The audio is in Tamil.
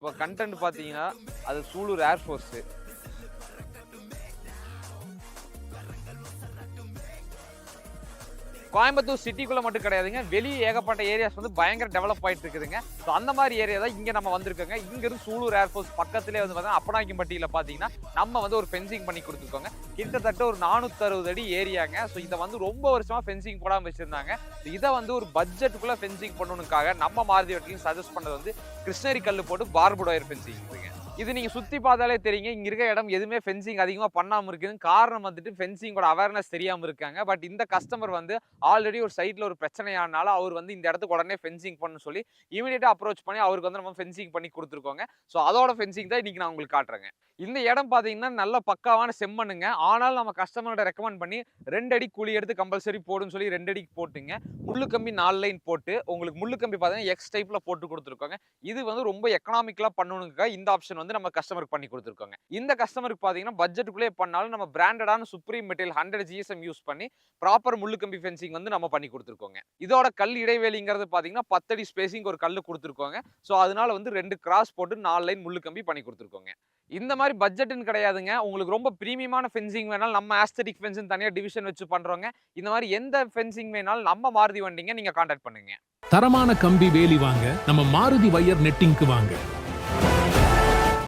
இப்போ கண்டென்ட் பார்த்தீங்கன்னா அது சூலூர் ஏர்ஃபோர்ஸ். கோயம்புத்தூர் சிட்டிக்குள்ள மட்டும் கிடையாதுங்க, வெளியே ஏகப்பட்ட ஏரியாஸ் வந்து பயங்கர டெவலப் ஆயிட்டு இருக்குதுங்க. ஸோ அந்த மாதிரி ஏரியா தான் இங்க நம்ம வந்திருக்கோங்க. இங்க இருந்து சூலூர் ஏர்ஃபோர்ஸ் பக்கத்திலே வந்து பார்த்தீங்கன்னா அப்பனாக்கிம்பட்டியில பார்த்தீங்கன்னா நம்ம வந்து ஒரு ஃபென்சிங் பண்ணி கொடுத்துருக்கோங்க. கிட்டத்தட்ட ஒரு 460 அடி ஏரியாங்க. ஸோ இதை வந்து ரொம்ப வருஷமா ஃபென்சிங் போடாம வச்சிருந்தாங்க. இதை வந்து ஒரு பட்ஜெட்டுக்குள்ள ஃபென்சிங் பண்ணணுக்காக நம்ம மாருதி வெட்டிலையும் சஜஸ்ட் பண்ணது வந்து கிருஷ்ணகிரி கல்லு போட்டு பார்புட் ஒயர் ஃபென்சிங். இது நீங்க சுத்தி பார்த்தாலே தெரியுங்க, இங்க இருக்க இடம் எதுவுமே ஃபென்சிங் அதிகமா பண்ணாம இருக்குதுன்னு காரணம் வந்துட்டு ஃபென்சிங்கோட அவேர்னஸ் தெரியாம இருக்காங்க. பட் இந்த கஸ்டமர் வந்து ஆல்ரெடி ஒரு சைட்ல ஒரு பிரச்சனையானால அவர் வந்து இந்த இடத்துக்கு உடனே ஃபென்சிங் பண்ணு சொல்லி இமீடியட்டா அப்ரோச் பண்ணி அவருக்கு வந்து நம்ம ஃபென்சிங் பண்ணி கொடுத்துருக்கோங்க. ஸோ அதோட ஃபென்சிங் தான் இன்னைக்கு நான் உங்களுக்கு காட்டுறேங்க. இந்த இடம் பாத்தீங்கன்னா நல்ல பக்காவான செம்மண்ணுங்க. ஆனாலும் நம்ம கஸ்டமரோட ரெக்கமெண்ட் பண்ணி 2 அடி குழி எடுத்து கம்பல்சரி போடுன்னு சொல்லி 2 அடிக்கு போட்டுங்க. முள்ளு கம்பி 4 லைன் போட்டு உங்களுக்கு முள்ளு கம்பி பாத்தீங்கன்னா எக்ஸ் டைப்ல போட்டு கொடுத்துருக்கோங்க. இது வந்து ரொம்ப எக்கனாமிக்கலா பண்ணணுங்க. இந்த ஆப்ஷன் வந்து நம்ம கஸ்டமருக்கு பண்ணி கொடுத்துருக்கோங்க. இந்த கஸ்டமருக்கு பாத்தீங்கன்னா பட்ஜெட்டுக்குள்ளே பண்ணாலும் நம்ம பிராண்டடான சுப்ரீம் மெட்டீரியல் 100 GSM யூஸ் பண்ணி ப்ராப்பர் முள்ளு கம்பி ஃபென்சிங் வந்து நம்ம பண்ணி கொடுத்துருக்கோங்க. இதோட கல் இடைவெளிங்கிறது பாத்தீங்கன்னா 10 அடி ஸ்பேசிங் ஒரு கல்லு கொடுத்துருக்கோங்க. ஸோ அதனால வந்து 2 கிராஸ் போட்டு 4 லைன் முள்ளு கம்பி பண்ணி கொடுத்துருக்கோங்க. இந்த மாதிரி பட்ஜெட்னு கிடையாதுங்க. உங்களுக்கு ரொம்ப பிரீமியமான ஃபென்சிங் வேணாலும் நம்ம ஆஸ்தெடிக் ஃபென்ஸ்னு தனியா டிவிஷன் வச்சு பண்றோங்க. இந்த மாதிரி எந்த ஃபென்சிங் வேணாலும் நம்ம மாருதி வண்டிங்க நீங்க கான்டாக்ட் பண்ணுங்க. தரமான கம்பி வேலி வாங்க நம்ம மாருதி வயர் நெட்டிங்க்கு வாங்க.